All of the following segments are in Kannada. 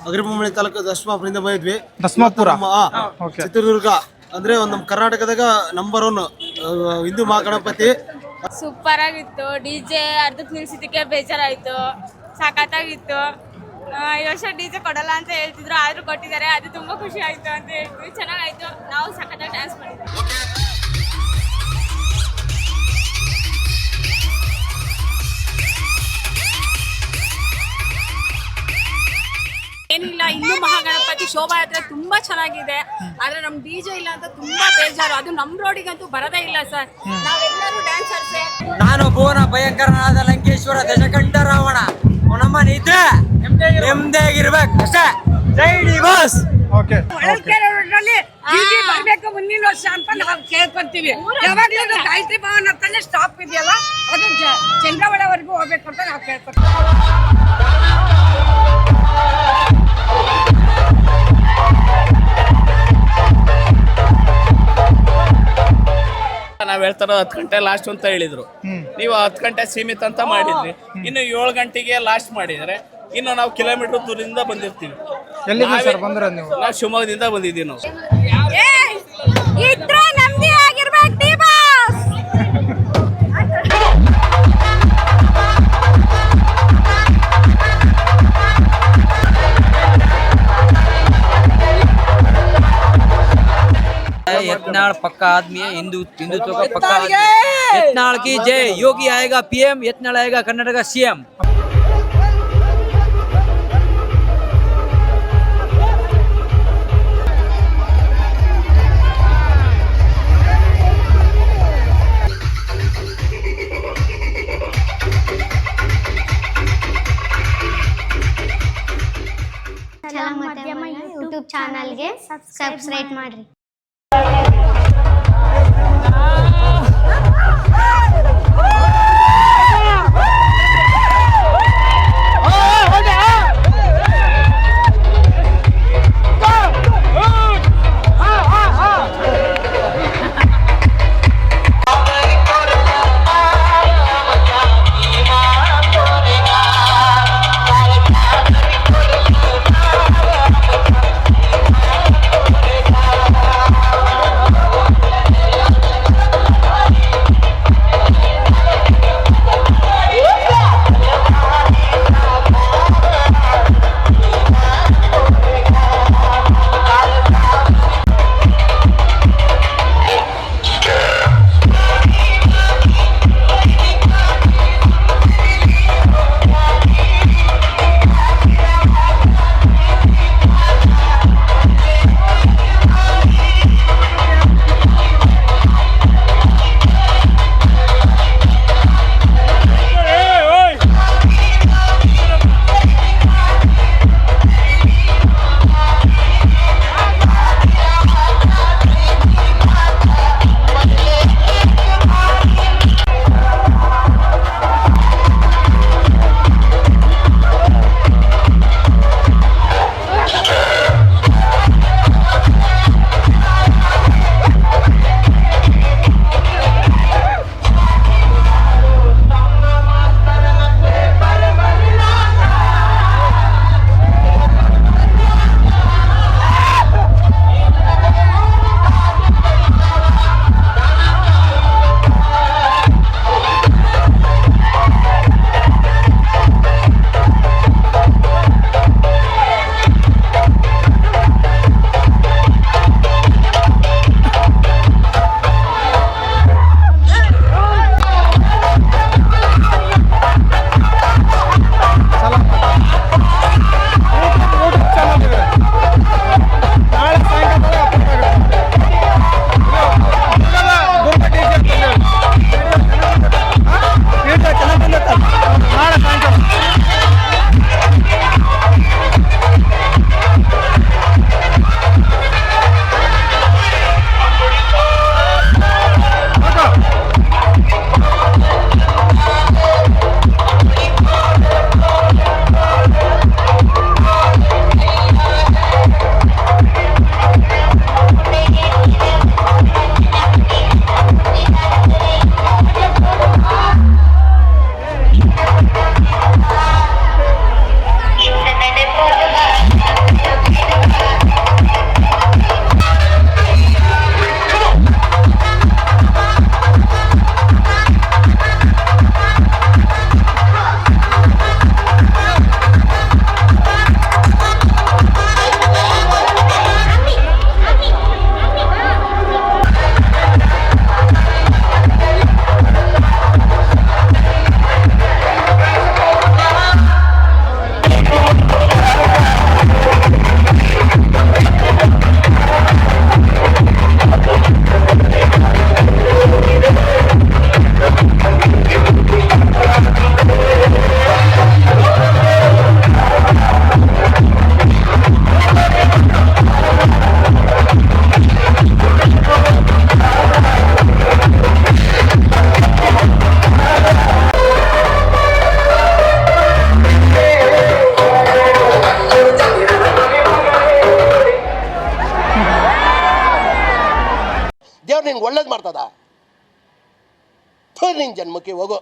ಅಗ್ರಿಬೊಮ್ಮಳಿ ತಾಲೂಕು ದಶಮಾಪುರದಿಂದ ಬಂದಿದ್ವಿ. ದಶಮಾಪುರ ಚಿತ್ರದುರ್ಗ ಅಂದ್ರೆ ನಮ್ಮ ಕರ್ನಾಟಕದಾಗ ನಂಬರ್ 1 ಹಿಂದೂ ಮಹಾಗಣಪತಿ. ಸೂಪರ್ ಆಗಿತ್ತು. ಡಿಜೆ ಅರ್ಧಕ್ಕೆ ನಿಲ್ಸಿದ್ದಕ್ಕೆ ಬೇಜಾರಾಯ್ತು. ಸಖತ್ತಾಗಿತ್ತು. ಈ ವರ್ಷ ಡಿಜೆ ಕೊಡಲ್ಲ ಅಂತ ಹೇಳ್ತಿದ್ರು, ಆದ್ರೂ ಕೊಟ್ಟಿದ್ದಾರೆ. ಅದು ತುಂಬಾ ಖುಷಿ ಆಯ್ತು ಅಂತ ಹೇಳ್ತೀವಿ. ಚೆನ್ನಾಗಾಯ್ತು. ನಾವು ಸಖತ್ತಾಗಿ ಡ್ಯಾನ್ಸ್ ಮಾಡಿದ್ವಿ. ಏನಿಲ್ಲ, ಹಿಂದೂ ಮಹಾಗಣಪತಿ ಶೋಭಾಯಾತ್ರೆ ತುಂಬಾ ಚೆನ್ನಾಗಿದೆ. ಆದ್ರೆ ನಮ್ ಡಿಜೆ ಇಲ್ಲ ಅಂತ ತುಂಬಾ ಬೇಜಾರು. ಅದು ನಮ್ ರೋಡಿಗಂತೂ ಬರದೇ ಇಲ್ಲ ಸರ್. ನಾವೆಲ್ಲರೂ ಡ್ಯಾನ್ಸರ್ಸೇ. ನಾನು ಭುವನ ಭಯಂಕರನಾದ ಲಂಕೇಶ್ವರ ದಶಕಂಠ ರಾವಣ. ನಮ್ಮ ನಿದ್ರೆ ನೆಮ್ಮದಿಯಾಗಿರ್ಬೇಕು ಅಷ್ಟೇ. ಜೈ ಡಿ ಬಾಸ್. ಬರ್ಬೇಕು ಮುಂದಿನ ವರ್ಷ ಅಂತ ನಾವು ಕೇಳ್ಕೊಂತೀವಿ. ಯಾವಾಗ್ಲೂ ಗಾಯತ್ರಿ ಭವನ ಹತ್ರನೇ ಸ್ಟಾಪ್ ಇದೆಯಲ್ಲ, ಅದು ಚಂದ್ರವಳವರೆಗೂ ಹೋಗ್ಬೇಕು ಅಂತ ನಾವು ಕೇಳ್ಕೊತೀವಿ. ನಾವ್ ಹೇಳ್ತಾರ 10 ಗಂಟೆ ಲಾಸ್ಟ್ ಅಂತ ಹೇಳಿದ್ರು. ನೀವು 10 ಗಂಟೆ ಸೀಮಿತ ಅಂತ ಮಾಡಿದ್ರಿ. ಇನ್ನು 7 ಗಂಟೆಗೆ ಲಾಸ್ಟ್ ಮಾಡಿದ್ರೆ ಇನ್ನು ನಾವು ಕಿಲೋಮೀಟರ್ ದೂರದಿಂದ ಬಂದಿರ್ತೀವಿ. ನಾವು ಶಿವಮೊಗ್ಗದಿಂದ ಬಂದಿದ್ದೀವಿ. ನಾವು यत्नाल पक्का आदमी है, हिंदुत्व का पक्का आदमी। यत्नाल की जय। योगी आएगा पीएम, यत्नाल आएगा कर्नाटक का सीएम। ಯೂಟ್ಯೂಬ್ ಚಾನಲ್ಗೆ ಸಬ್ಸ್ಕ್ರೈಬ್ ಮಾಡ್ರಿ. ದೇವ್ರು ನಿನ್ಗೆ ಒಳ್ಳೇದು ಮಾಡ್ತದ? ನಿನ್ ಜನ್ಮಕ್ಕೆ ಹೋಗೋ.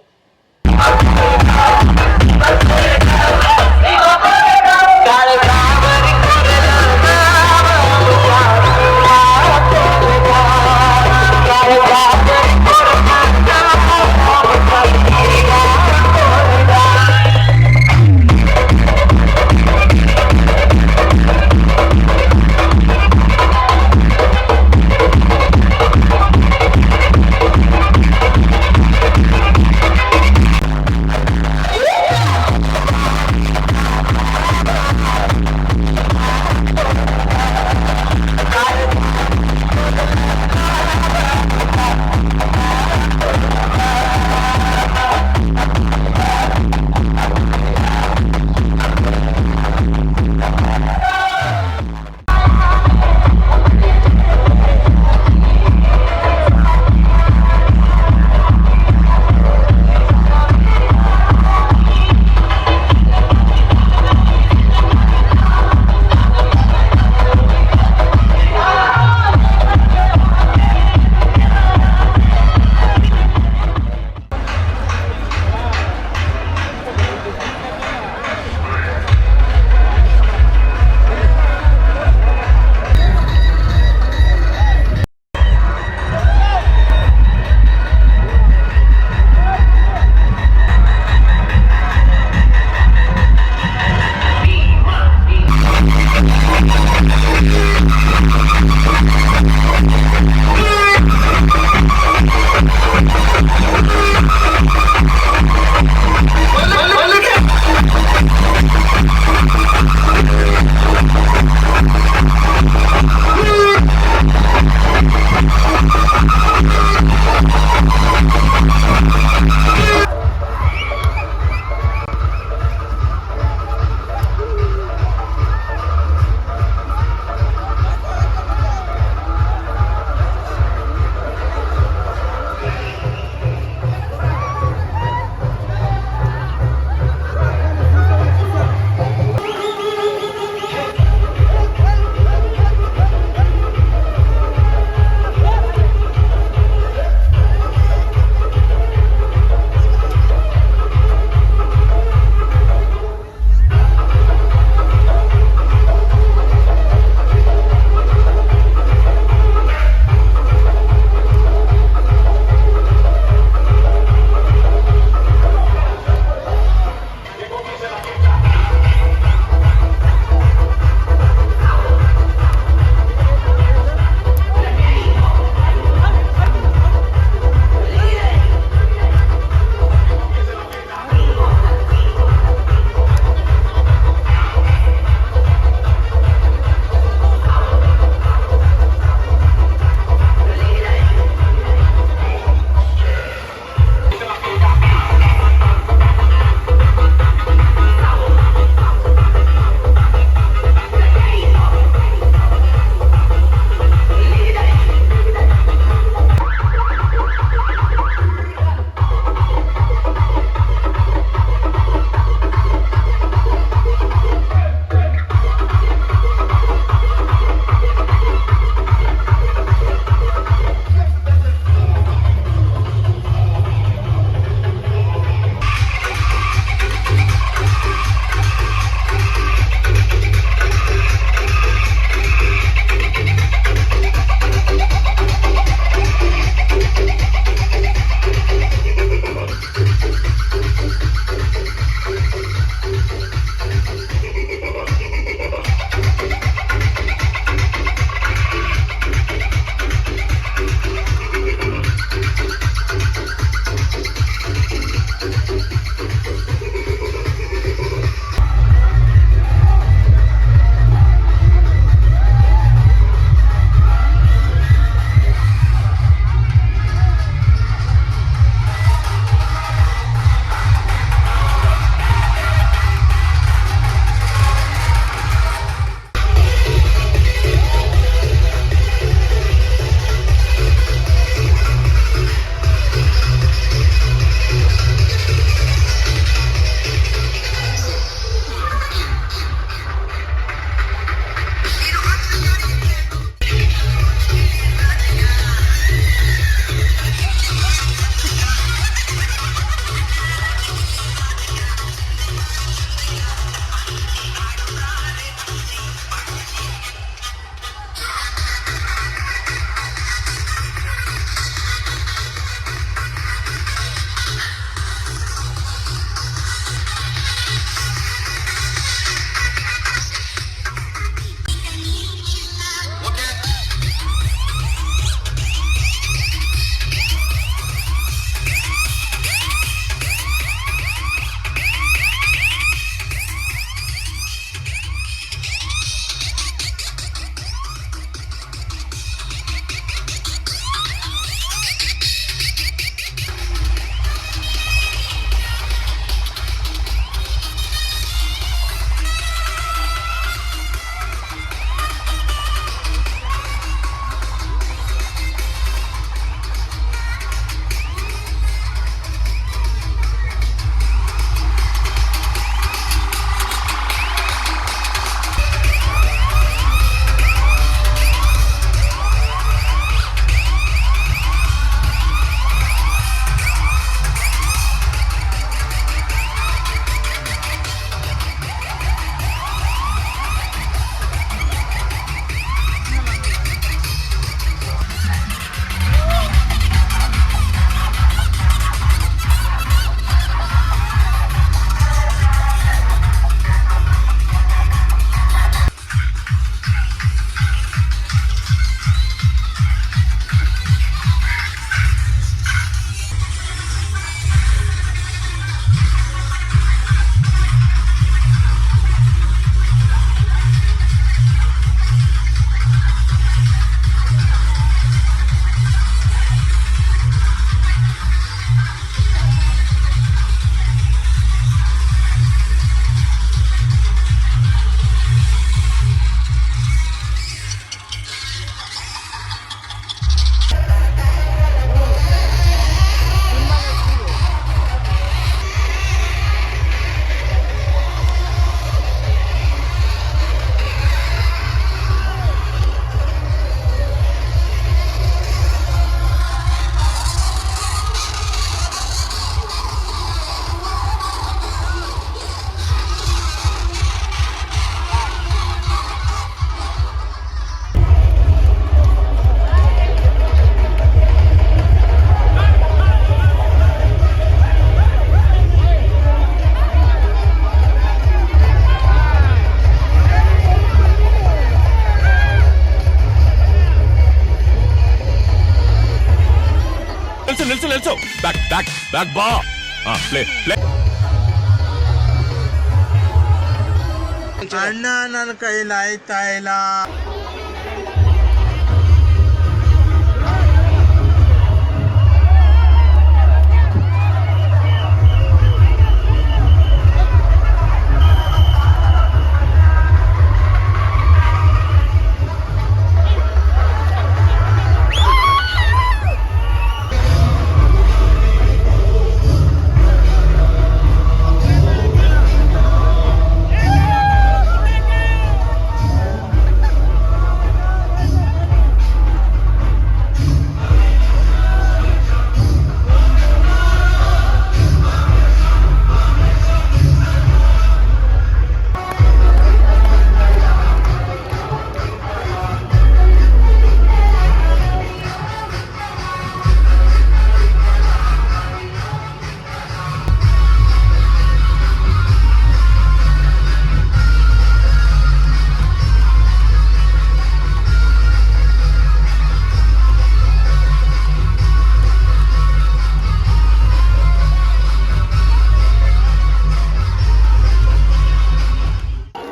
ನಿಲ್ಸು ಬ್ಯಾಕ್ ಬ್ಯಾಕ್ ಬ್ಯಾಕ್ ಬಾ ಪ್ಲೇ ಪ್ಲೇ. ಅಣ್ಣ ನನ್ನ ಕೈಲಾಯ್ತಾ ಇಲ್ಲ.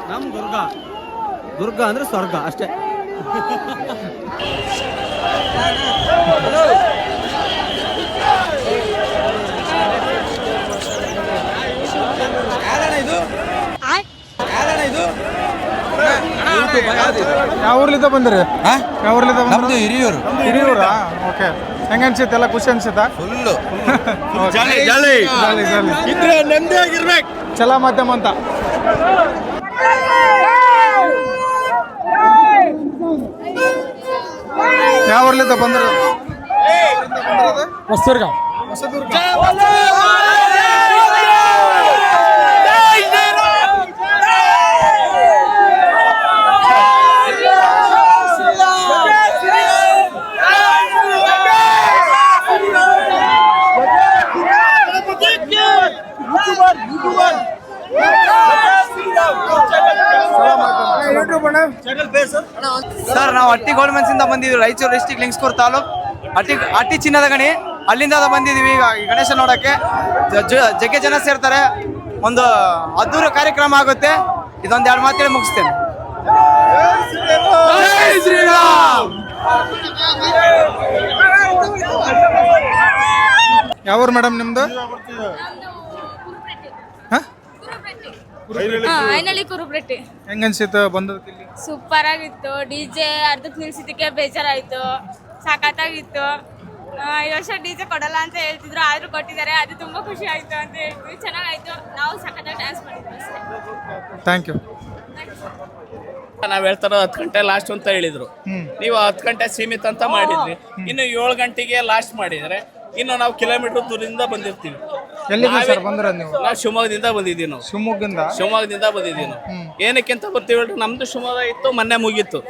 ನಮ್ ದುರ್ಗ ಅಂದ್ರೆ ಸ್ವರ್ಗ ಅಷ್ಟೇ. ಯಾವ ಊರ್ಲಿಂದ ಬಂದ್ರಿ? ಯಾವ ಊರ್ಲಿಂದ ಬಂದ್ರಿ? ಹಿರಿಯೂರಾ? ಓಕೆ. ಹೆಂಗ ಅನ್ಸುತ್ತೆ? ಎಲ್ಲ ಖುಷಿ ಅನ್ಸುತ್ತಾ? ಫುಲ್ಲು ಜಾಲಿ ಜಾಲಿ ಇದ್ರೆ ನೆಮ್ಮದಿ ಆಗಿರ್ಬೇಕು. ಚಲ ಮಾಧ್ಯಮ ಅಂತ ಯಾವ ಊರ್ಲಿಂದ ಬಂದ್ರಿ? ಹೊಸದುರ್ಗ. ಸರ್, ನಾವು ಹಟ್ಟಿ ಗೋಲ್ಮೆನ್ಸಿಂದ ಬಂದಿದ್ವಿ, ರಾಯಚೂರು ಡಿಸ್ಟಿಕ್ ಲಿಂಗ್ಸ್ಕೂರ್ ತಾಲೂಕ್ ಹಟ್ಟಿ ಚಿನ್ನದ ಗಣಿ. ಅಲ್ಲಿಂದ ಬಂದಿದ್ದೀವಿ ಈಗ ಈ ಗಣೇಶ ನೋಡೋಕ್ಕೆ. ಜಗ್ಗೆ ಜನ ಸೇರ್ತಾರೆ, ಒಂದು ಅದ್ದೂರಿ ಕಾರ್ಯಕ್ರಮ ಆಗುತ್ತೆ. ಇದೊಂದು 2 ಮಾತೇಳಿ ಮುಗಿಸ್ತೇನೆ. ಯಾವ ಊರು ಮೇಡಮ್ ನಿಮ್ದು? ಐನಳ್ಳಿ ಕುರುಬ್ರಟ್ಟಿ. ಹೆಂಗ ಅನ್ಸಿತ್ತು ಬಂದದಕ್ಕೆ ಇಲ್ಲಿ? ಸೂಪರ್ ಆಗಿತ್ತು. ಡಿಜೆ ಅರ್ಧಕ್ಕೆ ನಿಲ್ಸಿದ್ದಕ್ಕೆ ಬೇಜಾರಾಯ್ತು. ಸಖತ್ತಾಗಿತ್ತು. ಈ ವರ್ಷ ಡಿಜೆ ಕೊಡಲ್ಲ ಅಂತ ಹೇಳ್ತಿದ್ರು, ಆದ್ರೂ ಕೊಟ್ಟಿದ್ದಾರೆ. ಅದು ತುಂಬಾ ಖುಷಿ ಆಯ್ತು ಅಂತ ಹೇಳ್ತೀವಿ. ಚೆನ್ನಾಗಾಯ್ತು. ನಾವು ಸಖತ್ತಾಗಿ ಡ್ಯಾನ್ಸ್ ಮಾಡಿದ್ವಿ ಅಷ್ಟೇ. Thank you. ನಾವ್ ಹೇಳ್ತಾರೋ 10 ಗಂಟೆ ಲಾಸ್ಟ್ ಅಂತ ಹೇಳಿದ್ರು. ನೀವು 10 ಗಂಟೆ ಸೀಮಿತ ಅಂತ ಮಾಡಿದ್ರಿ. ಇನ್ನು 7 ಗಂಟೆಗೆ ಲಾಸ್ಟ್ ಮಾಡಿದ್ರೆ ಇನ್ನು ನಾವು ಕಿಲೋಮೀಟರ್ ದೂರದಿಂದ ಬಂದಿರ್ತೀವಿ. ಎಲ್ಲಿಂದ ಸರ್ ಬಂದ್ರ ನೀವು? ನಾವು ಶಿವಮೊಗ್ಗದಿಂದ ಬಂದಿದ್ದೀವಿ. ನಾವು ಶಿವಮೊಗ್ಗದಿಂದ ಬಂದಿದ್ದೀವಿ. ನಾವು ಏನಕ್ಕೆಂತ ಬರ್ತೀವಿ ಹೇಳ್ರಿ, ನಮ್ದು ಶಿವಮೊಗ್ಗ ಇತ್ತು, ಮೊನ್ನೆ ಮುಗೀತು.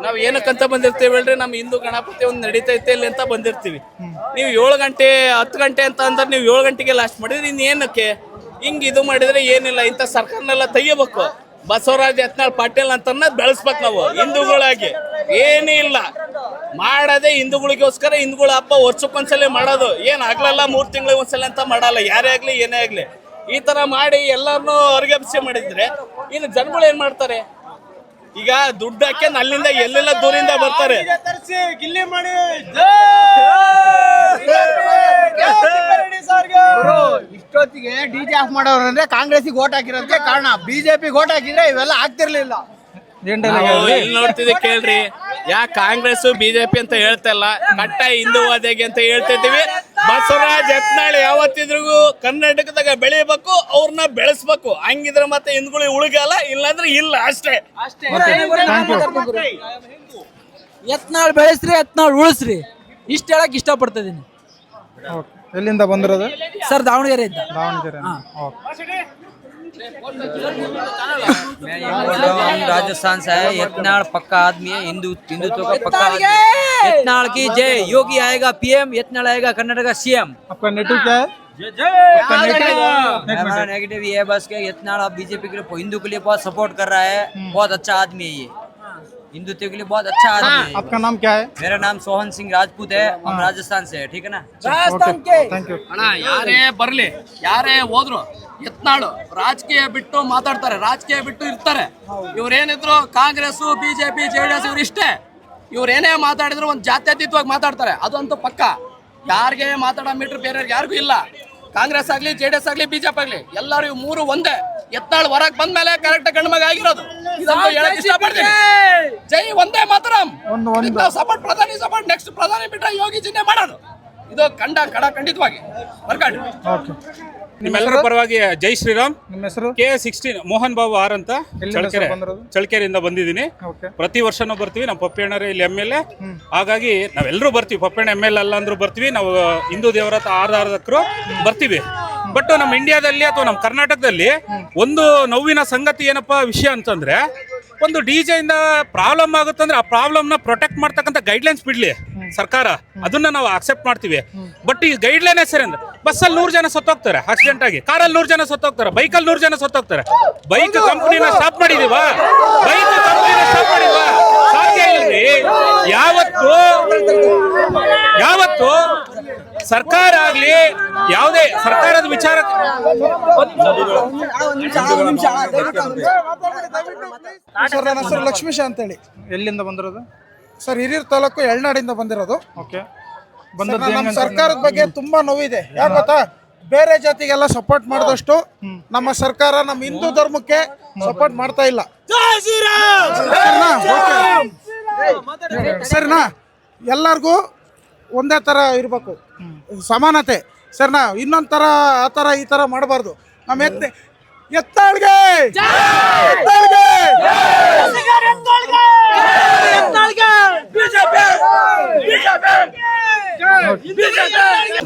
ನಾವು ಏನಕ್ಕಂತ ಬಂದಿರ್ತೀವಿ ಹೇಳ್ರಿ, ನಮ್ಮ ಹಿಂದೂ ಗಣಪತಿ ಒಂದು ನಡೀತೈತೆ ಇಲ್ಲಿ ಅಂತ ಬಂದಿರ್ತೀವಿ. ನೀವು 7 ಗಂಟೆ 10 ಗಂಟೆ ಅಂತ ಅಂದ್ರೆ ನೀವು 7 ಗಂಟೆಗೆ ಲಾಸ್ಟ್ ಮಾಡಿದ್ರೆ ಇನ್ನೇನಕ್ಕೆ ಹಿಂಗೆ ಇದು ಮಾಡಿದ್ರೆ ಏನಿಲ್ಲ. ಇಂಥ ಸರ್ಕಾರನೆಲ್ಲ ತೆಗಿಬೇಕು. ಬಸವರಾಜ್ ಯತ್ನಾಳ್ ಪಾಟೀಲ್ ಅಂತ ಬೆಳೆಸ್ಬೇಕು ನಾವು ಹಿಂದೂಗಳಾಗಿ. ಏನೂ ಇಲ್ಲ ಮಾಡದೆ ಹಿಂದೂಗಳಿಗೋಸ್ಕರ. ಹಿಂದೂಗಳ ಹಬ್ಬ ವರ್ಷಕ್ಕೊಂದ್ಸಲ ಮಾಡೋದು. ಏನು ಆಗ್ಲಲ್ಲ 3 ತಿಂಗಳಿಗೆ ಒಂದ್ಸಲ ಅಂತ ಮಾಡಲ್ಲ. ಯಾರೇ ಆಗ್ಲಿ ಏನೇ ಆಗ್ಲಿ ಈ ತರ ಮಾಡಿ ಎಲ್ಲರನ್ನೂ ಹೊರಗೆಬ್ಸಿ ಮಾಡಿದ್ರೆ ಇನ್ನು ಜನಗಳು ಏನ್ ಮಾಡ್ತಾರೆ? ಈಗ ದುಡ್ಡು ಹಾಕಿ ಅಲ್ಲಿಂದ ಎಲ್ಲೆಲ್ಲ ದೂರಿಂದ ಬರ್ತಾರೆ. ಇಷ್ಟೊತ್ತಿಗೆ ಡಿಜೆ ಆಫ್ ಮಾಡೋರು ಅಂದ್ರೆ ಕಾಂಗ್ರೆಸ್ಗೆ ಓಟ್ ಹಾಕಿರೋದಕ್ಕೆ ಕಾರಣ. ಬಿಜೆಪಿ ಓಟ್ ಹಾಕಿದ್ರೆ ಇವೆಲ್ಲ ಆಗ್ತಿರ್ಲಿಲ್ಲ. ಇಲ್ಲಿ ನೋಡ್ತಿದ್ದೆ ಕೇಳ್ರಿ, ಯಾಕೆ ಕಾಂಗ್ರೆಸ್ ಬಿಜೆಪಿ ಅಂತ ಹೇಳ್ತಾ ಇಲ್ಲ, ಕಟ್ಟ ಹಿಂದೂವಾದಿಗೆ ಅಂತ ಹೇಳ್ತಿದ್ದೀವಿ. ಬಸವರಾಜ್ ಯತ್ನಾಳ್ ಯಾವತ್ತಿದ್ರಿಗೂ ಕರ್ನಾಟಕದಾಗ ಬೆಳಿಬೇಕು, ಅವ್ರನ್ನ ಬೆಳೆಸ್ಬೇಕು. ಹಂಗಿದ್ರೆ ಮತ್ತೆ ಹಿಂದೂಗಳಿಗೆ ಉಳಿಗಲ್ಲ, ಇಲ್ಲಾಂದ್ರೆ ಇಲ್ಲ ಅಷ್ಟೇ. ಯತ್ನಾಳ್ ಬೆಳೆಸ್ರಿ, ಯತ್ನಾಳ್ ಉಳಿಸ್ರಿ, ಇಷ್ಟ ಹೇಳಕ್ ಇಷ್ಟಪಡ್ತಿದ್ದೀನಿ. ಎಲ್ಲಿಂದ ಬಂದಿರೋದು ಸರ್? ದಾವಣಗೆರೆ. राजस्थान से है। यत्नाल पक्का आदमी है, हिंदुत्व का पक्का आदमी। यत्नाल की जय। योगी आएगा पीएम, यत्नाल आएगा कर्नाटक का सीएम। आपका नेटिव क्या है? हमारा नेगेटिव ये बस के यत्नाल अब बीजेपी के लिए, हिंदू के लिए बहुत सपोर्ट कर रहा है। बहुत अच्छा आदमी है ये। हिंदुत्व के लिए बहुत अच्छा आदमी है। आपका नाम क्या है? मेरा नाम सोहन सिंह राजपूत है, हम राजस्थान से है, ठीक है ना। Thank you. ಅಣ್ಣ ಯಾರೇ ಬರ್ಲಿ ಯಾರೇ ಹೋದ್ರು ಯತ್ನಾಳು ರಾಜಕೀಯ ಬಿಟ್ಟು ಮಾತಾಡ್ತಾರೆ, ರಾಜಕೀಯ ಬಿಟ್ಟು ಇರ್ತಾರೆ. ಇವ್ರೇನಿದ್ರು ಕಾಂಗ್ರೆಸ್ ಬಿಜೆಪಿ JDS ಇವ್ರು ಇಷ್ಟೇ. ಇವ್ರೇನೇ ಮಾತಾಡಿದ್ರು ಒಂದು ಜಾತ್ಯತೀತವಾಗಿ ಮಾತಾಡ್ತಾರೆ, ಅದಂತೂ ಪಕ್ಕ. ಯಾರಿಗೆ ಮಾತಾಡೋ ಮೀಟ್ರ್ ಬೇರೆಯವ್ರಿಗೆ ಯಾರಿಗೂ ಇಲ್ಲ. ಕಾಂಗ್ರೆಸ್ ಆಗ್ಲಿ JDS ಆಗ್ಲಿ ಬಿಜೆಪಿ ಆಗ್ಲಿ ಎಲ್ಲರೂ ಇವ್ ಮೂರು ಒಂದೇ. ಯತ್ನಾಳ್ ಹೊರಗ್ ಬಂದ್ಮೇಲೆ ಕರೆಕ್ಟ್ ಗಂಡ ಮಗ ಆಗಿರೋದು. ಇದನ್ನು ಹೇಳಕ್ ಇಷ್ಟಪಡ್ತೀನಿ. ಜೈ ಒಂದೇ ಮಾತರಂ. ನಾವು ಸಪೋರ್ಟ್ ಪ್ರಧಾನಿ ಸಪೋರ್ಟ್ ನೆಕ್ಸ್ಟ್ ಪ್ರಧಾನಿ ಬಿಟ್ರೆ ಯೋಗಿ ಜಿನ್ನೆ ಮಾಡೋದು. ಇದು ಖಂಡಿತವಾಗಿ ವರ್ಕೌಟ್. ಓಕೆ. ನಿಮ್ಮೆಲ್ಲರ ಪರವಾಗಿ ಜೈ ಶ್ರೀರಾಮ್. ನಿಮ್ಮ ಹೆಸರು? KA16 ಮೋಹನ್ ಬಾಬು ಆರ್ ಅಂತ ಚಳ್ಳಕೆರೆ ಬಂದಿರೋದು? ಚಳ್ಳಕೆರೆಯಿಂದ ಬಂದಿದ್ದೀನಿ. ಓಕೆ. ಪ್ರತಿ ವರ್ಷನೂ ಬರ್ತೀವಿ. ನಮ್ಮ ಪಪ್ಪಣ್ಣರೇ ಇಲ್ಲಿ MLA, ಹಾಗಾಗಿ ನಾವೆಲ್ಲರೂ ಬರ್ತೀವಿ. ಪಪ್ಪಣ್ಣ MLA ಅಲ್ಲ ಅಂದ್ರೂ ಬರ್ತೀವಿ. ನಾವು ಹಿಂದೂ ದೇವರ ಆರಾಧಕರು ಬರ್ತೀವಿ. ಬಟ್ ನಮ್ಮ ಇಂಡಿಯಾದಲ್ಲಿ ಅಥವಾ ನಮ್ಮ ಕರ್ನಾಟಕದಲ್ಲಿ ಒಂದು ನೋವಿನ ಸಂಗತಿ ಏನಪ್ಪಾ ವಿಷಯ ಅಂತಂದ್ರೆ, ಒಂದು DJ ಇಂದ ಪ್ರಾಬ್ಲಮ್ ಆಗುತ್ತಂದ್ರೆ ಆ ಪ್ರಾಬ್ಲಮ್ನ ಪ್ರೊಟೆಕ್ಟ್ ಮಾಡ್ತಕ್ಕಂಥ ಗೈಡ್ಲೈನ್ಸ್ ಬಿಡ್ಲಿ ಸರ್ಕಾರ, ಅದನ್ನ ನಾವು ಅಕ್ಸೆಪ್ಟ್ ಮಾಡ್ತೀವಿ. ಬಟ್ ಈ ಗೈಡ್ಲೈನ್ ಹೆಸರು ಅಂದ್ರೆ ಬಸ್ಸಲ್ಲಿ 100 ಜನ ಸತ್ತೋಗ್ತಾರೆ ಆಕ್ಸಿಡೆಂಟ್ ಆಗಿ, ಕಾರಲ್ಲಿ 100 ಜನ ಸತ್ತೋಗ್ತಾರೆ, ಬೈಕಲ್ಲಿ 100 ಜನ ಸತ್ತೋಗ್ತಾರೆ. ಬೈಕ್ ಕಂಪನಿನ ಸ್ಟಾಪ್ ಮಾಡಿದೀವಾ? ಬೈಕ್ ಕಂಪನಿನ ಸ್ಟಾಪ್ ಮಾಡಿದ್ವಾ? ಸಾಧ್ಯ ಇಲ್ರಿ. ಯಾವತ್ತು ಸರ್ಕಾರ ಆಗ್ಲಿ ಯಾವುದೇ ಸರ್ಕಾರದ ವಿಚಾರ ಸರ್, ನನ್ನ ಹೆಸರು ಲಕ್ಷ್ಮೀಶ ಅಂತೇಳಿ. ಎಲ್ಲಿಂದ ಬಂದಿರೋದು? ಸರ್, ಹಿರಿಯೂರು ತಾಲೂಕು ಎಳ್ನಾಡಿಂದ ಬಂದಿರೋದು. ಓಕೆ. ನಮ್ಮ ಸರ್ಕಾರದ ಬಗ್ಗೆ ತುಂಬಾ ನೋವಿದೆ. ಯಾಕೆ ಗೊತ್ತಾ? ಬೇರೆ ಜಾತಿಗೆಲ್ಲ ಸಪೋರ್ಟ್ ಮಾಡಿದಷ್ಟು ನಮ್ಮ ಸರ್ಕಾರ ನಮ್ಮ ಹಿಂದೂ ಧರ್ಮಕ್ಕೆ ಸಪೋರ್ಟ್ ಮಾಡ್ತಾ ಇಲ್ಲ. ಸರಿನಾ? ಎಲ್ಲರಿಗೂ ಒಂದೇ ತರ ಇರ್ಬೇಕು, ಸಮಾನತೆ. ಸರಿನಾ? ಇನ್ನೊಂದ್ ತರ ಆ ತರ ಈ ತರ ಮಾಡಬಾರ್ದು. ನಮ್ಮ ಎತ್ತಾಳ್ಗೆ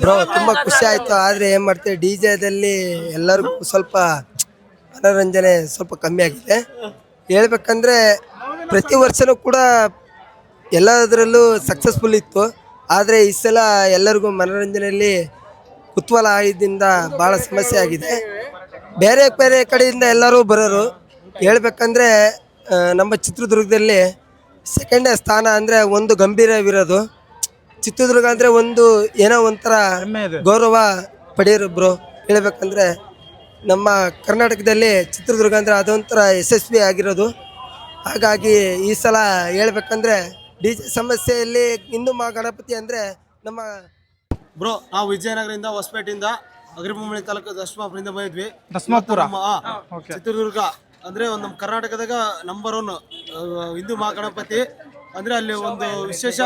ಬ್ರೋ, ತುಂಬಾ ಖುಷಿ ಆಯ್ತು. ಆದ್ರೆ ಏನ್ ಮಾಡ್ತೇವೆ, DJದಲ್ಲಿ ಎಲ್ಲರಿಗೂ ಸ್ವಲ್ಪ ಮನೋರಂಜನೆ ಸ್ವಲ್ಪ ಕಮ್ಮಿ ಆಗಿದೆ. ಹೇಳ್ಬೇಕಂದ್ರೆ ಪ್ರತಿ ವರ್ಷನೂ ಕೂಡ ಎಲ್ಲದರಲ್ಲೂ ಸಕ್ಸಸ್ಫುಲ್ ಇತ್ತು. ಆದರೆ ಈ ಸಲ ಎಲ್ಲರಿಗೂ ಮನೋರಂಜನೆಯಲ್ಲಿ ಕುತೂಹಲ ಆಗಿದ್ದರಿಂದ ಭಾಳ ಸಮಸ್ಯೆ ಆಗಿದೆ. ಬೇರೆ ಬೇರೆ ಕಡೆಯಿಂದ ಎಲ್ಲರೂ ಬರೋರು. ಹೇಳ್ಬೇಕಂದ್ರೆ ನಮ್ಮ ಚಿತ್ರದುರ್ಗದಲ್ಲಿ ಸೆಕೆಂಡ್ ಸ್ಥಾನ ಅಂದರೆ ಒಂದು ಗಂಭೀರವಿರೋದು. ಚಿತ್ರದುರ್ಗ ಅಂದರೆ ಒಂದು ಏನೋ ಒಂಥರ ಗೌರವ ಪಡೆಯೋರು ಬ್ರೋ. ಹೇಳ್ಬೇಕಂದ್ರೆ ನಮ್ಮ ಕರ್ನಾಟಕದಲ್ಲಿ ಚಿತ್ರದುರ್ಗ ಅಂದರೆ ಅದೊಂಥರ ಯಶಸ್ವಿ ಆಗಿರೋದು. ಹಾಗಾಗಿ ಈ ಸಲ ಹೇಳ್ಬೇಕಂದ್ರೆ DJ ಸಮಸ್ಯೆಯಲ್ಲಿ ಹಿಂದೂ ಮಹಾಗಣಪತಿ ಅಂದರೆ ನಮ್ಮ ಬ್ರೋ, ನಾವು ವಿಜಯನಗರದಿಂದ ಹೊಸಪೇಟೆಯಿಂದ ಅಗ್ರಿಬೊಮ್ಮಳಿ ತಾಲೂಕು ದಶಮಾಪುರದಿಂದ ಬಂದಿದ್ವಿ. ದಶಮಾಪುರ ಚಿತ್ರದುರ್ಗ ಅಂದರೆ ಒಂದು ನಮ್ಮ ಕರ್ನಾಟಕದಾಗ ನಂಬರ್ 1 ಹಿಂದೂ ಮಹಾಗಣಪತಿ. ಅಂದರೆ ಅಲ್ಲಿ ಒಂದು ವಿಶೇಷ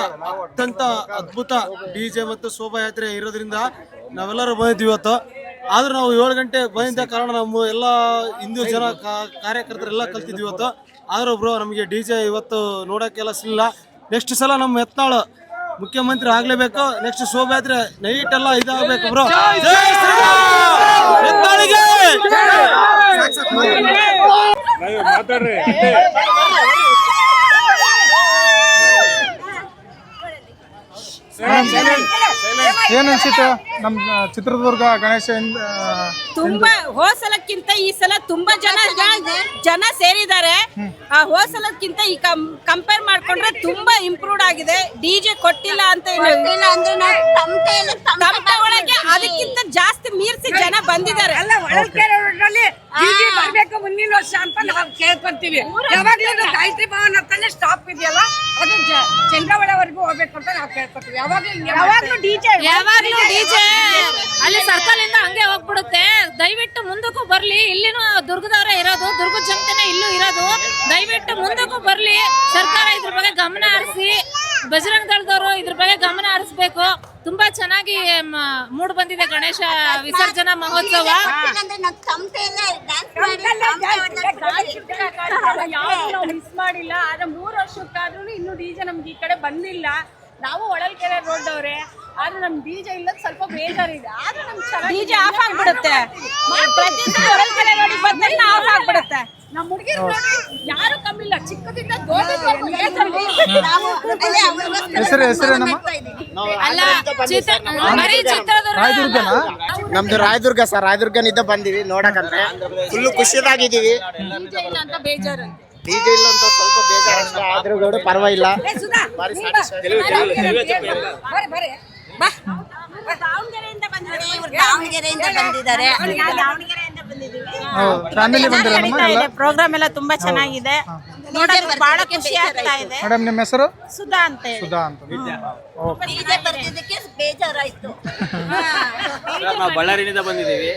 ಅತ್ಯಂತ ಅದ್ಭುತ DJ ಮತ್ತು ಶೋಭಾಯಾತ್ರೆ ಇರೋದ್ರಿಂದ ನಾವೆಲ್ಲರೂ ಬಂದಿದ್ವಿ ಇವತ್ತು. ಆದರೂ ನಾವು 7 ಗಂಟೆ ಬಂದಿದ್ದ ಕಾರಣ ನಮ್ಮ ಎಲ್ಲ ಹಿಂದೂ ಜನ ಕಾರ್ಯಕರ್ತರೆಲ್ಲ ಕಲ್ತಿದ್ವಿ ಇವತ್ತು. ಆದರೂ ಬ್ರೋ, ನಮಗೆ DJ ಇವತ್ತು ನೋಡೋಕ್ಕೆಲ್ಲ ಸಿಗಲಿಲ್ಲ. ನೆಕ್ಸ್ಟ್ ಸಲ ನಮ್ಮ ಯತ್ನಾಳ್ ಮುಖ್ಯಮಂತ್ರಿ ಆಗ್ಲೇಬೇಕು. ನೆಕ್ಸ್ಟ್ ಶೋಭಾಯಾತ್ರೆ ನೈಟ್ ಎಲ್ಲ ಇದಾಗಬೇಕು ಬ್ರೋ. ಮಾತಾಡ್ರಿ. ಏನ್ ಅನ್ಸಿತ್ತು ನಮ್ಮ ಚಿತ್ರದುರ್ಗ ಗಣೇಶ? ತುಂಬಾ ಹೋಸಲಕ್ಕಿಂತ ಈ ಸಲ ತುಂಬಾ ಜನ ಸೇರಿದ್ದಾರೆ. ಹೋಸಲಕ್ಕಿಂತ ಈ ಕಂಪೇರ್ ಮಾಡ್ಕೊಂಡ್ರೆ ತುಂಬಾ ಇಂಪ್ರೂವ್ಡ್ ಆಗಿದೆ. DJ ಕೊಟ್ಟಿಲ್ಲ ಅಂತ ತಮಟೆ ಒಳಗೆ ಅದಕ್ಕಿಂತ ಜಾಸ್ತಿ ಮೀರಿಸಿ ಜನ ಬಂದಿದ್ದಾರೆ. ಬರ್ಬೇಕು ಮುಂದಿನ ವರ್ಷ ಅಂತ ನಾವು ಕೇಳ್ಕೊಂತೀವಿ. ಯಾವಾಗ್ಲೂ ಗಾಯತ್ರಿ ಭವನ್ ಅಂತಾನೆ ಸ್ಟಾಪ್ ಇದೆಯಲ್ಲ, ಅದು ಚಂದ್ರವಳವರೆಗೂ ಹೋಗ್ಬೇಕು ಅಂತ ನಾವು ಕೇಳ್ಕೊತೀವಿ. ಯಾವಾಗ್ಲೂ DJ ಅಲ್ಲಿ ಸರ್ಕಲ್ ಇಂದ ಹಂಗೆ ಹೋಗ್ಬಿಡುತ್ತೆ. ದಯವಿಟ್ಟು ಮುಂದಕ್ಕೂ ಬರ್ಲಿ. ಇಲ್ಲಿನೂ ದುರ್ಗದವರೇ ಇರೋದು, ದುರ್ಗದ ಜನತೆನೇ ಇಲ್ಲೂ ಇರೋದು. ದಯವಿಟ್ಟು ಮುಂದಕ್ಕೂ ಬರ್ಲಿ. ಸರ್ಕಾರ ಇದ್ರ ಬಗ್ಗೆ ಗಮನ ಹರಿಸಿ, ಬಜರಂಗ ದಳದವರು ಇದ್ರ ಬಗ್ಗೆ ಗಮನ ಹರಿಸ್ಬೇಕು. ತುಂಬಾ ಚೆನ್ನಾಗಿ ಮೂಡ್ ಬಂದಿದೆ ಗಣೇಶ ವಿಸರ್ಜನಾ ಮಹೋತ್ಸವ. ಮಿಸ್ ಮಾಡಿಲ್ಲ. ಆದ್ರೆ 3 ವರ್ಷಕ್ಕಾದ್ರೂ ಇನ್ನು DJ ನಮ್ಗೆ ಈ ಕಡೆ ಬಂದಿಲ್ಲ. ನಾವು ಹೊಳಲ್ಕೆರೆ ರೋಡ್ ಅವರೇ, ಆದ್ರೆ ನಮ್ DJ ಇಲ್ಲ ಸ್ವಲ್ಪ ಬೇಜಾರಿದೆ. ಆದ್ರೆ ನಮ್ DJ ಆಫ್ ಆಗ್ಬಿಡುತ್ತೆ. ಹೊಳಲ್ಕೆರೆ ರೋಡಿಗೆ ಬಂದ್ರೆ ಆಫ್ ಆಗ್ಬಿಡುತ್ತೆ. ನಮ್ಮ ಹುಡುಗಿರು ಯಾರು ಕಮ್ಮಿ ಇಲ್ಲ, ಚಿಕ್ಕದಿಂದ ದೊಡ್ಡದವರೆಗೂ ನಮ್ದು ರಾಯದುರ್ಗ ಸರ್. ರಾಯದುರ್ಗನಿಂದ ಬಂದಿವಿ ನೋಡಕಂದ್ರೆ ಫುಲ್ ಖುಷಿಯಾಗಿದ್ದೀವಿ. ಅಂತ ಬೇಜಾರು ಡಿಜೆ ಇಲ್ಲ ಅಂತ ಸ್ವಲ್ಪ ಬೇಜಾರಷ್ಟ ಆದ್ರೂ ಕೂಡ ಪರವಾಗಿಲ್ಲ. ಫ್ಯಾಮಿಲಿ ಬಂದಿರಲ್ಲ ಪ್ರೋಗ್ರಾಮ್ ಎಲ್ಲ ತುಂಬಾ ಚೆನ್ನಾಗಿದೆ, ನೋಡೋಕೆ ಬಹಳ ಖುಷಿ ಆಗ್ತಾ ಇದೆ. ಮೇಡಮ್ ನಿಮ್ಮ ಹೆಸರು? ಸುಧಾ ಅಂತ ಹೇಳಿ. ಸುಧಾ ಅಂತ. ಬೇಜಾರಾಯ್ತು. ನಾವು ಬಳ್ಳಾರಿಯಿಂದ ಬಂದಿದ್ದೀವಿ.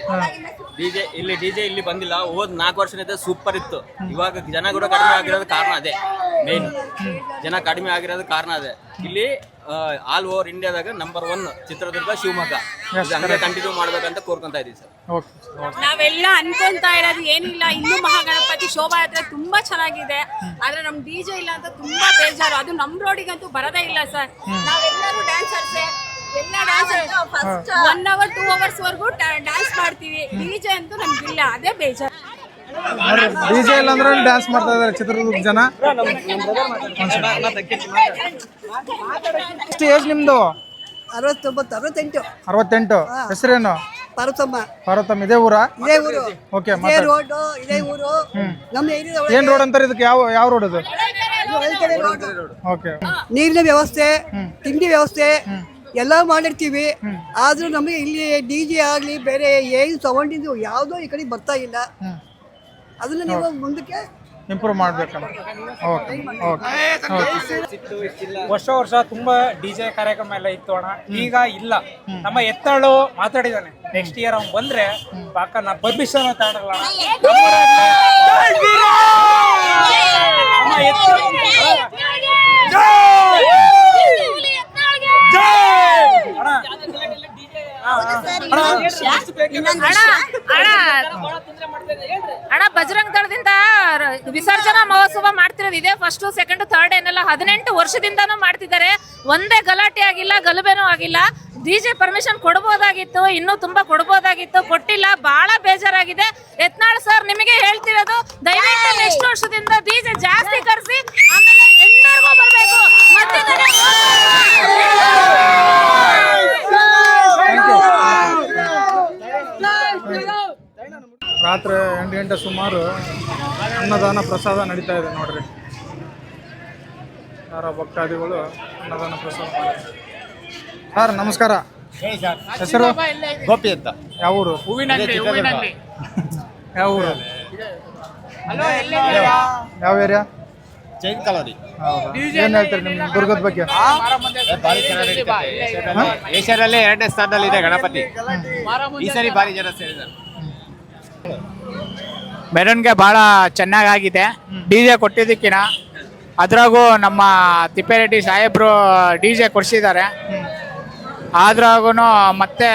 ಡಿಜೆ ಇಲ್ಲಿ ಬಂದಿಲ್ಲ. ಹೋದ್ 4 ವರ್ಷದಿಂದ ಸೂಪರ್ ಇತ್ತು. ಇವಾಗ ಜನ ಕೂಡ ಕಡಿಮೆ ಆಗಿರೋದು ಕಾರಣ ಅದೇ ಮೇನ್. ಜನ ಕಡಿಮೆ ಆಗಿರೋದು ಕಾರಣ ಅದೇ. ಇಲ್ಲಿ ಆಲ್ ಓವರ್ ಇಂಡಿಯಾದಾಗ ನಂಬರ್ 1 ಚಿತ್ರದುರ್ಗ, ಶಿವಮೊಗ್ಗ. ಹಂಗೆ ಕಂಟಿನ್ಯೂ ಮಾಡ್ಬೇಕಂತ ಕೋರ್ಕೊಂತ ಇದೀವಿ ಸರ್. ನಾವೆಲ್ಲ ಅನ್ಕೊಂತಾ ಇರೋದು ಏನಿಲ್ಲ, ಇನ್ನೂ ಮಹಾಗಣಪತಿ ಶೋಭಾಯಾತ್ರೆ ತುಂಬಾ ಚೆನ್ನಾಗಿದೆ, ಆದ್ರೆ ನಮ್ ಡಿಜೆ ಇಲ್ಲ ಅಂತ ತುಂಬಾ ಬೇಜಾರು. ಅದು ನಮ್ ರೋಡಿಗಂತೂ ಬರೋದೇ ಇಲ್ಲ ಸರ್. ನಾವೆಲ್ಲರೂ ಡ್ಯಾನ್ಸರ್ಸೇ, ಎಲ್ಲ ಡ್ಯಾನ್ಸರ್ 1 hour 2 hours ವರೆಗೂ ಡ್ಯಾನ್ಸ್ ಮಾಡ್ತೀವಿ. ಡಿಜೆ ಅಂತೂ ನಮ್ಗಿಲ್ಲ, ಅದೇ ಬೇಜಾರು. ಡಿಜೆ ಇಲ್ಲ ಅಂದ್ರೆ ಡ್ಯಾನ್ಸ್ ಮಾಡ್ತಾ ಇದಾರೆ ಚಿತ್ರದುರ್ಗ ಜನ. ಎಷ್ಟು ಏಜ್ ನಿಮ್ದು? 68. ಹೆಸರೇನು? ಪಾರ್ವತಮ್ಮ. ಇದೇ ಊರಾ? ಓಕೆ. ಏನ್ ರೋಡ್ ಅಂತಾರೆ ಇದಕ್ಕೆ? ಯಾವ ರೋಡ್ ಅದು? ಓಕೆ. ನೀರಿನ ವ್ಯವಸ್ಥೆ, ತಿಂಡಿ ವ್ಯವಸ್ಥೆ ಎಲ್ಲ ಮಾಡಿರ್ತೀವಿ. ಆದ್ರೂ ನಮಗೆ ಇಲ್ಲಿ ಡಿಜೆ ಆಗ್ಲಿ ಬೇರೆ ಏನು ತಗೊಂಡಿದ್ದು ಯಾವುದೋ ಈ ಕಡೆ ಬರ್ತಾ ಇಲ್ಲ. ಅದನ್ನ ನೀವು ಮುಂದಕ್ಕೆ ಇಂಪ್ರೂವ್ ಮಾಡ್ಬೇಕಲ್ಲ. ಓಕೆ. ವರ್ಷ ತುಂಬಾ ಡಿಜೆ ಕಾರ್ಯಕ್ರಮ ಎಲ್ಲ ಇತ್ತು ಅಣ್ಣ. ಈಗ ಇಲ್ಲ. ನಮ್ಮ ಎತ್ತಾಳು ಮಾತಾಡಿದಾನೆ, ನೆಕ್ಸ್ಟ್ ಇಯರ್ ಅವ್ನು ಬಂದ್ರೆ ಪಾಕ ನಾ ಪರ್ಮಿಷನ್ ತಗೊಳಲ್ಲ. ಅಣ್ಣ ಬಜರಂಗ ದಳದಿಂದ ವಿಸರ್ಜನಾ ಮಹೋತ್ಸವ ಮಾಡ್ತಿರೋದು ಇದೆ. ಫಸ್ಟ್, ಸೆಕೆಂಡ್, ಥರ್ಡ್ ಏನೆಲ್ಲ 18 ವರ್ಷದಿಂದಾನು ಮಾಡ್ತಿದ್ದಾರೆ. ಒಂದೇ ಗಲಾಟೆ ಆಗಿಲ್ಲ, ಗಲಭೆನೂ ಆಗಿಲ್ಲ. ಡಿಜೆ ಪರ್ಮಿಷನ್ ಕೊಡ್ಬೋದಾಗಿತ್ತು, ಇನ್ನೂ ತುಂಬಾ ಕೊಡ್ಬೋದಾಗಿತ್ತು, ಕೊಟ್ಟಿಲ್ಲ. ಬಹಳ ಬೇಜಾರಾಗಿದೆ. ಯತ್ನಾಳ್ ಸರ್ ನಿಮಗೆ ಹೇಳ್ತಿರೋದು, ದಯವಿಟ್ಟು ನೆಕ್ಸ್ಟ್ ವರ್ಷದಿಂದ ಡಿಜೆ ಜಾಸ್ತಿ ಕರೆಸಿ, ಆಮೇಲೆ ಎಲ್ಲರಿಗೂ ಬರಬೇಕು. ರಾತ್ರಿ 8 ಗಂಟೆ ಸುಮಾರು ಅನ್ನದಾನ ಪ್ರಸಾದ ನಡೀತಾ ಇದೆ ನೋಡ್ರಿ. ಯಾರ ಭಕ್ತಾದಿಗಳು ಅನ್ನದಾನ ಪ್ರಸಾದ ಮಾಡಿದ್ದಾರೆ. ಸರ್ ನಮಸ್ಕಾರ. ಹೆಸರು? ಗೋಪಿ ಅಂತ. ಯಾವ ಊರು? ಹೂವಿನಂಗಡಿ. ಯಾವ ಊರು? ಯಾವ ಏರಿಯಾ? ಜೈನ್ ಕಾಲೋನಿ. ಏನ್ ಹೇಳ್ತೀರಿ ನಿಮ್ಮ ದುರ್ಗದ ಬಗ್ಗೆ? ಭಾರಿ ಚೆನ್ನಾಗಿ ಏಷ್ಯಾದಲ್ಲೇ 2ನೇ ಸ್ಥಾನದಲ್ಲಿ ಇದೆ ಗಣಪತಿ. ಈ ಸರಿ ಭಾರಿ ಜನ ಸೇರಿದ್ದಾರೆ. ಮೆರವಣಿಗೆ ಭಾಳ ಚೆನ್ನಾಗಾಗಿದೆ. ಡಿಜೆ ಕೊಟ್ಟಿದ್ದಕ್ಕಿನ ಅದ್ರಾಗೂ ನಮ್ಮ ತಿಪ್ಪೇರೆಡ್ಡಿ ಸಾಹೇಬರು ಡಿಜೆ ಕೊಡಿಸಿದ್ದಾರೆ. ಆದ್ರಾಗೂ ಮತ್ತೆ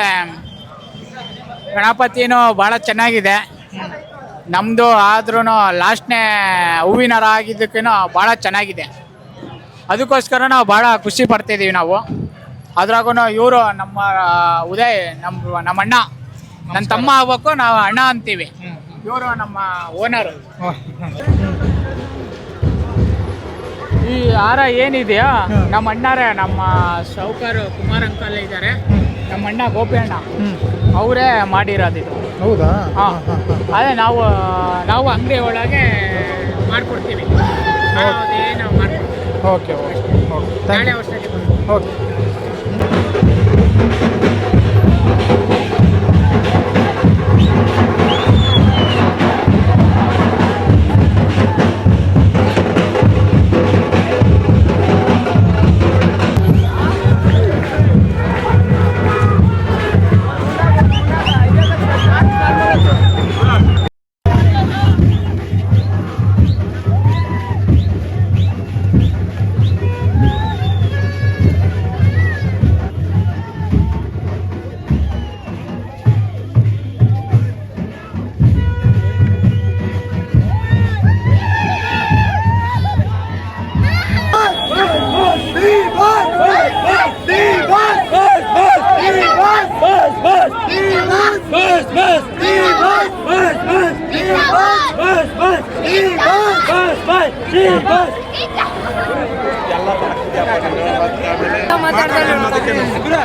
ಗಣಪತಿನೂ ಭಾಳ ಚೆನ್ನಾಗಿದೆ ನಮ್ಮದು. ಆದ್ರೂ ಲಾಸ್ಟ್ನೇ ಹೂವಿನ ಹಾರ ಆಗಿದ್ದಕ್ಕೂ ಭಾಳ ಚೆನ್ನಾಗಿದೆ. ಅದಕ್ಕೋಸ್ಕರ ನಾವು ಭಾಳ ಖುಷಿ ಪಡ್ತಿದ್ದೀವಿ ನಾವು. ಅದ್ರಾಗೂ ಇವರು ನಮ್ಮ ಉದಯ್, ನಮ್ಮ ಅಣ್ಣ, ನನ್ನ ತಮ್ಮ ಆಗ್ಬೇಕು, ನಾವು ಅಣ್ಣ ಅಂತೀವಿ. ಇವರು ನಮ್ಮ ಓನರು. ಈ ಹಾರ ಏನಿದೆಯಾ ನಮ್ಮ ಅಣ್ಣರೇ, ನಮ್ಮ ಸಾಹುಕಾರ ಕುಮಾರ್ ಅಂಕಲ್ ಇದ್ದಾರೆ, ನಮ್ಮ ಅಣ್ಣ ಗೋಪಿ ಅಣ್ಣ ಅವರೇ ಮಾಡಿರೋದು ಇದು. ಹೌದಾ? ಹಾಂ. ಅದೇ ನಾವು ಅಂಗಡಿ ಒಳಗೆ ಮಾಡಿಕೊಡ್ತೀವಿ. ನಾವು ಮಾಡ್ಕೊಡ್ತೀವಿ. ಓಕೆ. ನಾಳೆ ವರ್ಷಕ್ಕೆ ಓಕೆ.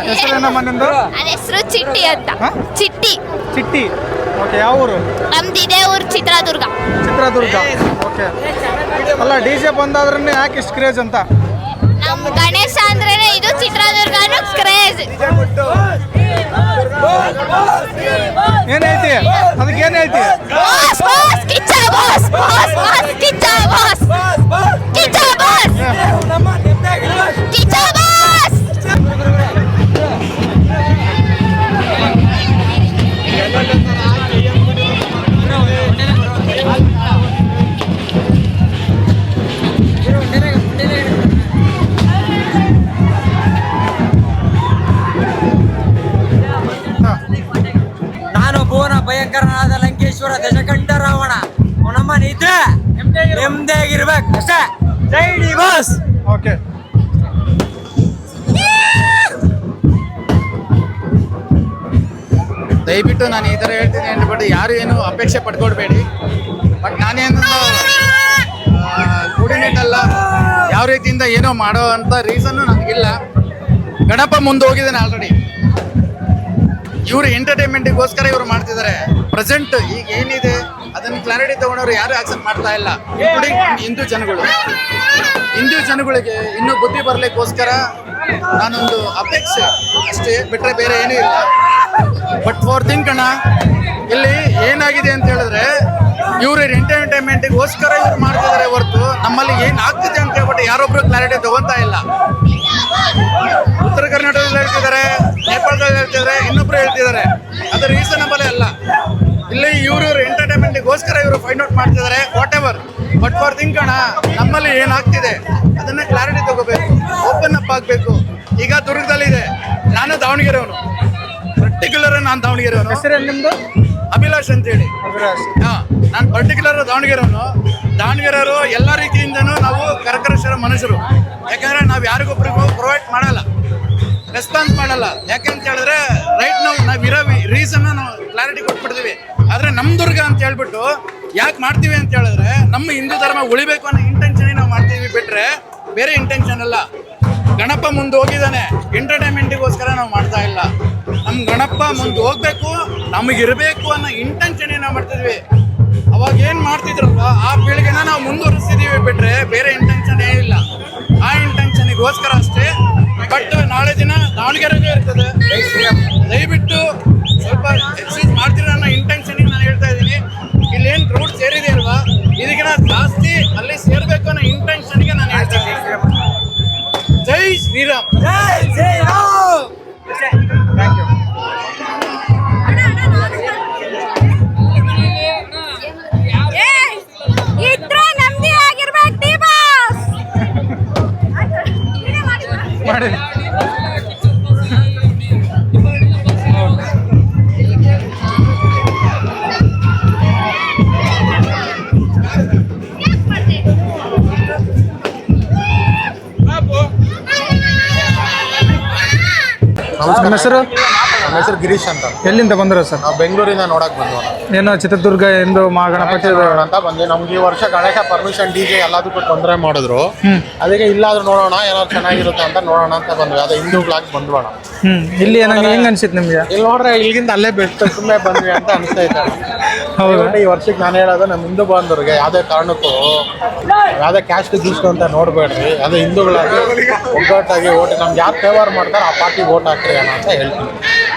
ಹೆಸರೇನಮ್ಮ ನಿಂದು? ಹೆಸರು ಚಿಟ್ಟಿ ಅಂತ. ಚಿಟ್ಟಿ. ಓಕೆ, ಯಾವ ಊರು? ನಮ್ದು ಇದೇ ಊರು ಚಿತ್ರದುರ್ಗ. ಚಿತ್ರದುರ್ಗ. ಓಕೆ. ಅಲ್ಲ, ಡಿ ಜೆ ಬಂದಾದ್ರೆ ಯಾಕೆ ಇಷ್ಟು ಕ್ರೇಜ್ ಅಂತ? ನಮ್ಮ ಗಣೇಶ ಅಂದ್ರೆ ಇದು ಚಿತ್ರದುರ್ಗನು ಕ್ರೇಜ್. ಏನ್ ಹೇಳ್ತಿ? ಅದಕ್ಕೆ ಏನ್ ಹೇಳ್ತಿ? Boss boss Kiccha boss boss boss Kiccha boss Kiccha boss Kiccha boss. ನಾನು ಭುವನ ಭಯಂಕರನಾದ ಲಂಕೇಶ್ವರ ದಶಕಂಠ ರಾವಣ ನಮ್ಮ ನಿದ್ರೆ ನೆಮ್ಮದಿಯಾಗಿರ್ಬೇಕು ಅಷ್ಟೇ. ಜೈ ಡಿ ಬಾಸ್. ಓಕೆ. ದಯವಿಟ್ಟು ನಾನು ಈ ಥರ ಹೇಳ್ತೀನಿ ಅಂದ್ಬಿಟ್ಟು ಯಾರು ಏನು ಅಪೇಕ್ಷೆ ಪಡ್ಕೊಡ್ಬೇಡಿ. ಬಟ್ ನಾನೇನು ಕೋರ್ಡಿನೇಟ್ ಅಲ್ಲ, ಯಾವ ರೀತಿಯಿಂದ ಏನೋ ಮಾಡೋ ಅಂತ ರೀಸನ್ನು ನನಗಿಲ್ಲ. ಗಣಪ ಮುಂದೆ ಹೋಗಿದ್ದಾನೆ ಆಲ್ರೆಡಿ. ಇವರು ಎಂಟರ್ಟೈನ್ಮೆಂಟಿಗೋಸ್ಕರ ಇವರು ಮಾಡ್ತಿದ್ದಾರೆ. ಪ್ರೆಸೆಂಟ್ ಈಗ ಏನಿದೆ ಅದನ್ನು ಕ್ಲಾರಿಟಿ ತಗೊಂಡವ್ರು ಯಾರು ಆಕ್ಸೆಪ್ಟ್ ಮಾಡ್ತಾ ಇಲ್ಲ, ಇನ್ಕ್ಲೂಡಿಂಗ್ ಹಿಂದೂ ಜನಗಳಿಗೆ ಇನ್ನೂ ಬುದ್ಧಿ ಬರಲಿಕ್ಕೋಸ್ಕರ ನಾನೊಂದು ಅಪೇಕ್ಷೆ ಅಷ್ಟೇ, ಬಿಟ್ಟರೆ ಬೇರೆ ಏನೂ ಇಲ್ಲ. ಬಟ್ ಫಾರ್ ಥಿಂಕ್ ಅಣ್ಣ, ಇಲ್ಲಿ ಏನಾಗಿದೆ ಅಂತ ಹೇಳಿದ್ರೆ ಇವರು ಎಂಟರ್ಟೈನ್ಮೆಂಟಿಗೋಸ್ಕರ ಇವ್ರು ಮಾಡ್ತಿದ್ದಾರೆ ಹೊರತು ನಮ್ಮಲ್ಲಿ ಏನು ಆಗ್ತಿದೆ ಅಂತ ಹೇಳ್ಬಿಟ್ಟು ಯಾರೊಬ್ರು ಕ್ಲಾರಿಟಿ ತಗೊತಾ ಇಲ್ಲ. ಉತ್ತರ ಕರ್ನಾಟಕದಲ್ಲಿ ಹೇಳ್ತಿದ್ದಾರೆ, ನೇಪಾಳದಲ್ಲಿ ಹೇಳ್ತಿದ್ದಾರೆ, ಇನ್ನೊಬ್ರು ಹೇಳ್ತಿದ್ದಾರೆ. ಅದು ರೀಸನಬಲ್ ಅಲ್ಲ. ಇಲ್ಲಿ ಇವರು ಎಂಟರ್ಟೈನ್ಮೆಂಟಿಗೋಸ್ಕರ ಇವರು ಫೈಂಡ್ ಔಟ್ ಮಾಡ್ತಿದ್ದಾರೆ, what ever. But for think ಅಣ್ಣ, ನಮ್ಮಲ್ಲಿ ಏನಾಗ್ತಿದೆ ಅದನ್ನ ಕ್ಲಾರಿಟಿ ತಗೋಬೇಕು, ಓಪನ್ ಅಪ್ ಆಗಬೇಕು. ಈಗ ದುರ್ಗದಲ್ಲಿದೆ, ನಾನು ದಾವಣಗೆರೆಯವನು, ಪರ್ಟಿಕ್ಯುಲರ್ ನಾನು ದಾವಣಗೆರೆಯವನು. ಹೆಸರೇನು ನಿಮ್ದು? ಅಭಿಲಾಷ್ ಅಂತೇಳಿ. ನಾನು ಪರ್ಟಿಕ್ಯುಲರ್ ದಾವಣಗೆರೆಯವನು. ದಾವಣಗೆರೆಯವರು ಎಲ್ಲ ರೀತಿಯಿಂದನೂ ನಾವು ಕರಕರಶರ ಮನುಷ್ಯರು. ಯಾಕಂದ್ರೆ ನಾವು ಯಾರಿಗೊಬ್ಬರಿಗೂ ಪ್ರೊವೈಡ್ ಮಾಡಲ್ಲ, ರೆಸ್ಪಾನ್ಸ್ ಮಾಡಲ್ಲ. ಯಾಕೆಂತ ಹೇಳಿದ್ರೆ ರೈಟ್ ನಾವು ಇರೋ ರೀಸನ್ನ ನಾವು ಕ್ಲಾರಿಟಿ ಕೊಟ್ಬಿಡ್ತೀವಿ. ಆದರೆ ನಮ್ಮ ದುರ್ಗ ಅಂತ ಹೇಳ್ಬಿಟ್ಟು ಯಾಕೆ ಮಾಡ್ತೀವಿ ಅಂತ ಹೇಳಿದ್ರೆ ನಮ್ಮ ಹಿಂದೂ ಧರ್ಮ ಉಳಿಬೇಕು ಅನ್ನೋ ಇಂಟೆನ್ಷನ್ ನಾವು ಮಾಡ್ತೀವಿ, ಬಿಟ್ಟರೆ ಬೇರೆ ಇಂಟೆನ್ಷನ್ ಅಲ್ಲ. ಗಣಪ ಮುಂದೆ ಹೋಗಿದ್ದಾನೆ, ಎಂಟರ್ಟೈನ್ಮೆಂಟಿಗೋಸ್ಕರ ನಾವು ಮಾಡ್ತಾ ಇಲ್ಲ. ನಮ್ಮ ಗಣಪ ಮುಂದೆ ಹೋಗ್ಬೇಕು, ನಮಗಿರಬೇಕು ಅನ್ನೋ ಇಂಟೆನ್ಷನ್ ನಾವು ಮಾಡ್ತಿದ್ವಿ. ಅವಾಗ ಏನು ಮಾಡ್ತಿದ್ರಲ್ಲ ಆ ಪೀಳಿಗೆನ ನಾವು ಮುಂದುವರಿಸ್ತಿದ್ದೀವಿ, ಬಿಟ್ಟರೆ ಬೇರೆ ಇಂಟೆನ್ಷನ್ ಏನಿಲ್ಲ. ಆ ಇಂಟೆನ್ಷನಿಗೋಸ್ಕರ ಅಷ್ಟೇ. ಬಟ್ ನಾಳೆ ದಿನ ದಾವಣಗೆರೆಗೆ ಇರ್ತದೆ. ದಯವಿಟ್ಟು ಸ್ವಲ್ಪ ಎಕ್ಸೈಸ್ ಮಾಡ್ತೀರ ಅನ್ನೋ ಇಂಟೆನ್ಷನಿಗೆ ನಾನು ಹೇಳ್ತಾ ಇದ್ದೀನಿ. ಇಲ್ಲೇನು ಕ್ರೌಡ್ ಸೇರಿದೆ ಅಲ್ವಾ, ಇದಕ್ಕಿಂತ ಜಾಸ್ತಿ ಅಲ್ಲಿ ಸೇರಬೇಕು ಅನ್ನೋ ಇಂಟೆನ್ಷನ್ಗೆ ನಾನು ಹೇಳ್ತಾ ಇದ್ದೀನಿ. ಜೈ ಶ್ರೀರಾಮ್. Thank you. ಮಾಡಿ. ನಮ್ಮ ಹೆಸರು? ನಮ್ಮ ಹೆಸರು ಗಿರೀಶ್ ಅಂತ. ಎಲ್ಲಿಂದ ಬಂದ್ರು ಸರ್? ನಾವು ಬೆಂಗಳೂರಿಂದ ನೋಡಕ್ ಬಂದ್ವಿ. ಏನೋ ಚಿತ್ರದುರ್ಗ ಎಂದು ಮಹಾಗಣಪತಿ ಅಂತ ಬಂದ್ವಿ. ನಮ್ಗೆ ಈ ವರ್ಷ ಗಣೇಶ ಪರ್ಮಿಷನ್ DJ ಎಲ್ಲದಕ್ಕೂ ತೊಂದರೆ ಮಾಡಿದ್ರು. ಅದಕ್ಕೆ ಇಲ್ಲಾದ್ರೂ ನೋಡೋಣ, ಏನಾದ್ರು ಚೆನ್ನಾಗಿರುತ್ತೆ ಅಂತ ನೋಡೋಣ ಅಂತ ಬಂದ್ವಿ. ಅದು ಹಿಂದೂ ಬ್ಲಾಕ್ ಬಂದ್ವಣ. ಇಲ್ಲಿ ನನಗೆ ಹೆಂಗ್ ಅನ್ಸಿತ್ತು ನಿಮ್ಗೆ? ಇಲ್ಲಿ ನೋಡ್ರೆ ಇಲ್ಲಿಂದ ಅಲ್ಲೇ ಬೆಸ್ಟ್, ಸುಮ್ಮನೆ ಬಂದ್ವಿ ಅಂತ ಅನಿಸ್ತಾ ಇದ್ದಾರೆ. ಹೌದು, ಈ ವರ್ಷಕ್ಕೆ ನಾನು ಹೇಳೋದು ನಮ್ಮ ಹಿಂದೂ ಬಾಂಧವರಿಗೆ ಯಾವುದೇ ಕಾರಣಕ್ಕೂ ಯಾವುದೇ ಕ್ಯಾಸ್ಟ್ ಗೀಸ್ಟ್ ಅಂತ ನೋಡಬೇಡ್ರಿ. ಅದು ಹಿಂದೂಗಳಾಗಿ ಒಗ್ಗಟ್ಟಾಗಿ ಓಟ್, ನಮ್ಗೆ ಯಾರು ಫೇವರ್ ಮಾಡ್ತಾರೆ ಆ ಪಾರ್ಟಿಗೆ ಓಟ್ ಹಾಕ್ರಿ ಅಂತ ಹೇಳ್ತೀನಿ.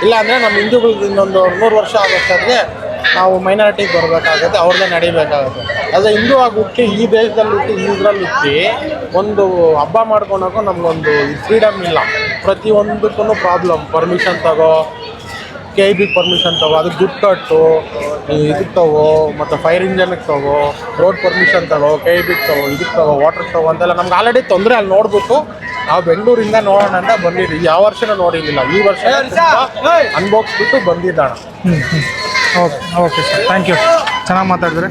ಇಲ್ಲಾಂದರೆ ನಮ್ಮ ಹಿಂದೂಗಳಿಗೆ ಇನ್ನೊಂದು 100 ವರ್ಷ ಆಗೋಷ್ಟಾದ್ರೆ ನಾವು ಮೈನಾರಿಟಿಗೆ ಬರಬೇಕಾಗುತ್ತೆ, ಅವ್ರದ್ದೇ ನಡಿಬೇಕಾಗುತ್ತೆ. ಅದೇ ಹಿಂದೂ ಆಗಿ ಹುಟ್ಟಿ ಈ ದೇಶದಲ್ಲಿ ಹುಟ್ಟಿ ಇದ್ರಲ್ಲಿ ಹುಟ್ಟಿ ಒಂದು ಹಬ್ಬ ಮಾಡ್ಕೊಳಕ್ಕೂ ನಮಗೊಂದು ಫ್ರೀಡಮ್ ಇಲ್ಲ. ಪ್ರತಿಯೊಂದಕ್ಕೂ ಪ್ರಾಬ್ಲಮ್. ಪರ್ಮಿಷನ್ ತಗೋ, KIB ಪರ್ಮಿಷನ್ ತಗೋ, ಅದಕ್ಕೆ ದುಡ್ಡು ಕಟ್ಟು, ಇದಕ್ಕೆ ತಗೋ, ಮತ್ತು ಫೈರ್ ಇಂಜನ್ಗೆ ತಗೋ, ರೋಡ್ ಪರ್ಮಿಷನ್ ತಗೋ, KIBಗೆ ತಗೋ, ಇದಕ್ಕೆ ತಗೋ, ವಾಟರ್ ತಗೋ ಅಂತೆಲ್ಲ ನಮ್ಗೆ ಆಲ್ರೆಡಿ ತೊಂದರೆ ಅಲ್ಲಿ ನೋಡ್ಬಿಟ್ಟು ನಾವು ಬೆಂಗಳೂರಿಂದ ನೋಡೋಣ ಅಂತ ಬಂದಿದ್ವಿ. ಯಾವ ವರ್ಷನೂ ನೋಡಿರಲಿಲ್ಲ, ಈ ವರ್ಷ ಅನ್ಭೋಗಿಸ್ಬಿಟ್ಟು ಬಂದಿದ್ದಾಣ. Okay sir, thank you. ಚೆನ್ನಾಗಿ ಮಾತಾಡಿದ್ರೆ.